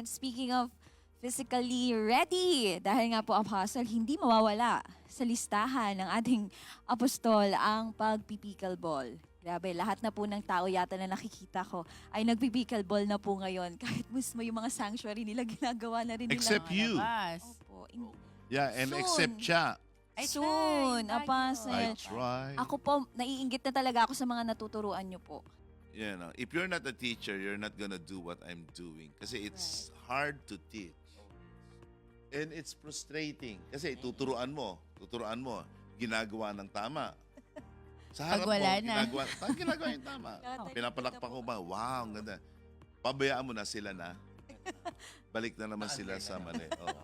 And speaking of physically ready, dahil nga po Apostle, hindi mawawala sa listahan ng ating apostol ang pagpipickleball. Grabe, lahat na po ng tao yata na nakikita ko ay nagpipickleball na po ngayon. Kahit mismo yung mga sanctuary nila, ginagawa na rin nila. Except you. Opo. Yeah, and Soon. except siya. Soon, Apostle. I try. Ako po, naiinggit na talaga ako sa mga natuturuan niyo po. You know, if you're not a teacher, you're not gonna do what I'm doing. Kasi it's hard to teach. And it's frustrating. Kasi tuturuan mo, ginagawa ng tama. Sa harap Pag wala mo, na. ginagawa yung tama. Pinapalakpak ko ba? Wow, ang ganda. Pabayaan mo na sila na. Balik na naman sila sa mali. Oh.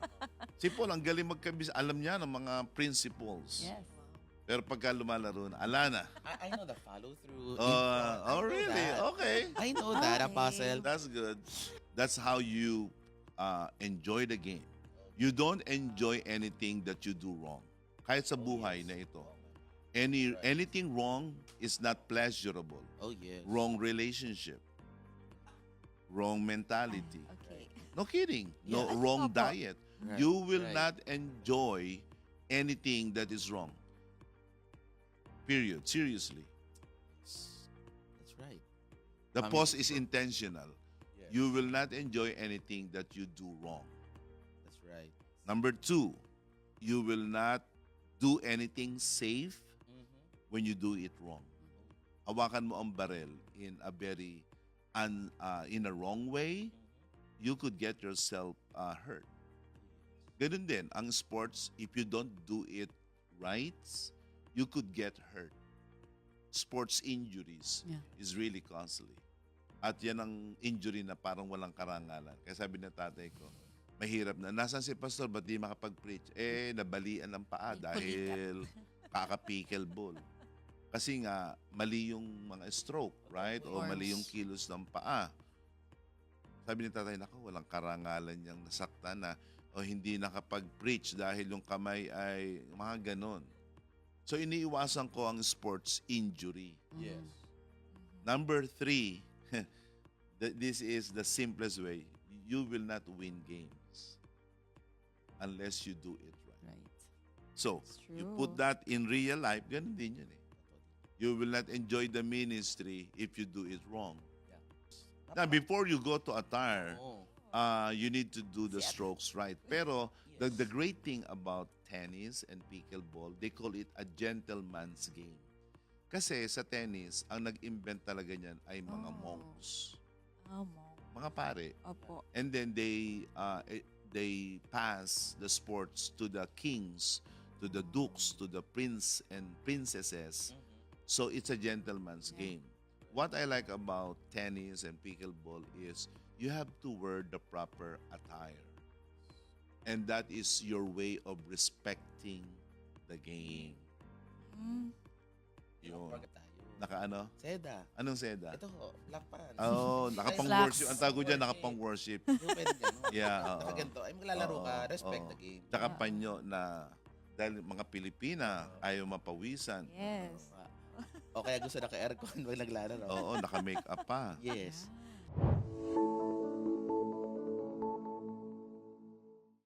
Si Paul, ang galing magkabis. Alam niya ng mga principles. Yes. Pero pagka lumalaro na, ala na. I know the follow-through. Oh, really? Okay. I know that, Apostle. That's good. That's how you enjoy the game. You don't enjoy anything that you do wrong. Kahit sa buhay na ito. Anything wrong is not pleasurable. Oh, yes. Wrong relationship. Wrong mentality. Okay. No kidding. No Yeah. wrong Opo. diet. Right, You will right. not enjoy anything that is wrong. Period. Seriously. That's right. The Mami. pause is intentional. Yes. You will not enjoy anything that you do wrong. That's right. Number 2, you will not do anything safe when you do it wrong. Hawakan mo ang barel in a very in a wrong way, you could get yourself hurt. Ganun din ang sports, if you don't do it right, you could get hurt. Sports injuries Yeah. is really costly. At yan ang injury na parang walang karangalan. Kaya sabi ng tatay ko, mahirap na. Nasaan si pastor? Ba't di makapag-preach? Nabalian ng paa dahil kaka-pickleball. Kasi nga, mali yung mga stroke, right? O mali yung kilos ng paa. Sabi ni tatay, naku, walang karangalan niyang nasaktan na o hindi nakapag-preach dahil yung kamay ay mga ganon. So, iniiwasan ko ang sports injury. Yes. Number 3, this is the simplest way. You will not win games unless you do it right. Right. So, It's you true. put that in real life, ganun din yun eh. You will not enjoy the ministry if you do it wrong. Now, before you go to attire, Oh. you need to do the strokes right. Pero the great thing about tennis and pickleball, they call it a gentleman's game. Kasi sa tennis, ang nag-invent talaga niyan ay mga monks. Mga pare. Opo. And then they pass the sports to the kings, to the dukes, to the prince and princesses. So it's a gentleman's game. What I like about tennis and pickleball is you have to wear the proper attire. And that is your way of respecting the game. Yun. Pagkat tayo. Naka-ano? Seda. Anong seda? Ito ho, lakpan. Oh, nakapang-worship. Ang tago dyan, nakapang-worship. Yung pwede dyan, no? Yeah, oo. Basta ganito, ay maglalaro ka, Oo, respect oo. the game. Tsaka panyo na dahil mga Pilipina ayaw mapawisan. Yes. O kaya gusto naka-aircon pag naglalaro. Oo, naka-make up pa. Yes.